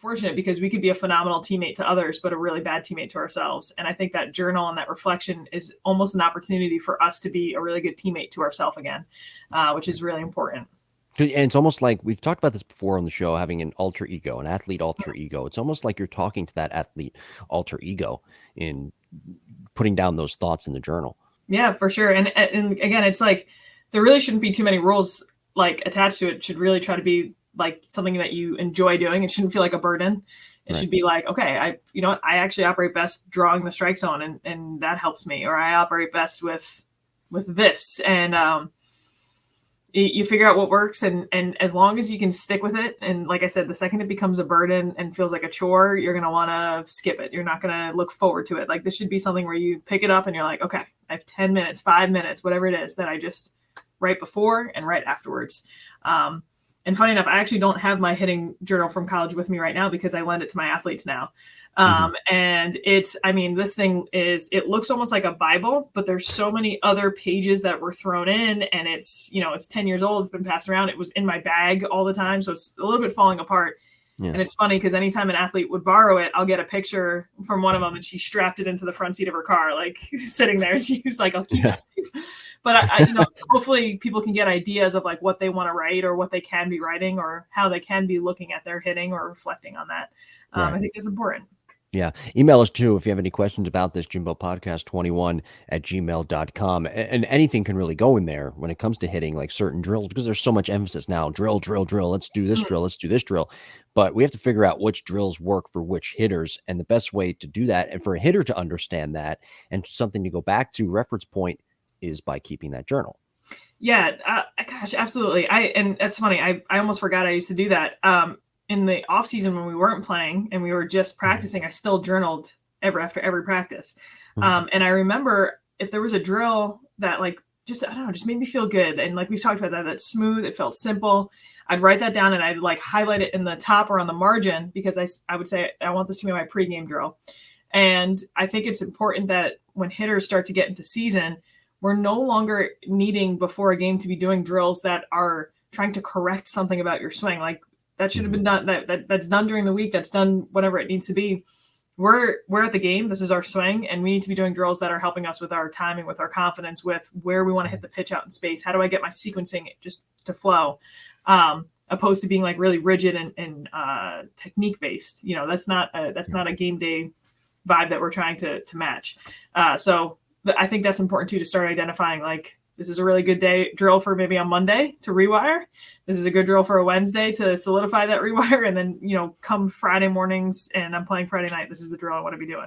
unfortunate because we could be a phenomenal teammate to others, but a really bad teammate to ourselves. And I think that journal and that reflection is almost an opportunity for us to be a really good teammate to ourselves again, which is really important. And it's almost like we've talked about this before on the show, having an alter ego, an athlete alter ego. It's almost like you're talking to that athlete alter ego in putting down those thoughts in the journal. Yeah, for sure. And again, it's like there really shouldn't be too many rules like attached to it. It should really try to be like something that you enjoy doing. It shouldn't feel like a burden. It should be like, okay, I actually operate best drawing the strike zone, and that helps me, or I operate best with this. And you figure out what works, and as long as you can stick with it, and like I said, the second it becomes a burden and feels like a chore, you're going to want to skip it. You're not going to look forward to it. Like this should be something where you pick it up and you're like, okay, I have 10 minutes, 5 minutes, whatever it is that I just write before and right afterwards. And funny enough, I actually don't have my hitting journal from college with me right now because I lend it to my athletes now. And this thing it looks almost like a Bible, but there's so many other pages that were thrown in, and it's 10 years old. It's been passed around. It was in my bag all the time. So it's a little bit falling apart. Yeah. And it's funny because anytime an athlete would borrow it, I'll get a picture from one of them and she strapped it into the front seat of her car, like sitting there. She's like, I'll keep it safe. But hopefully people can get ideas of like what they want to write or what they can be writing or how they can be looking at their hitting or reflecting on that. I think is important. Yeah. Email us too if you have any questions about this, jimbopodcast21@gmail.com. And anything can really go in there when it comes to hitting, like certain drills, because there's so much emphasis now. Drill. Let's do this drill. Let's do this drill. But we have to figure out which drills work for which hitters. And the best way to do that, and for a hitter to understand that and something to go back to, reference point, is by keeping that journal. Yeah. Gosh, absolutely. And that's funny. I almost forgot I used to do that. In the off season when we weren't playing and we were just practicing, I still journaled after every practice. And I remember if there was a drill that like, just made me feel good. And like we've talked about that's smooth. It felt simple. I'd write that down and I'd like highlight it in the top or on the margin because I would say, I want this to be my pregame drill. And I think it's important that when hitters start to get into season, we're no longer needing before a game to be doing drills that are trying to correct something about your swing. Like, that should have been done. That's done during the week. That's done whatever it needs to be. We're at the game. This is our swing, and we need to be doing drills that are helping us with our timing, with our confidence, with where we want to hit the pitch out in space. How do I get my sequencing just to flow, opposed to being like really rigid and technique based. That's not a game day vibe that we're trying to match. So I think that's important too, to start identifying like, this is a really good day drill for maybe on Monday to rewire. This is a good drill for a Wednesday to solidify that rewire. And then, come Friday mornings and I'm playing Friday night, this is the drill I want to be doing.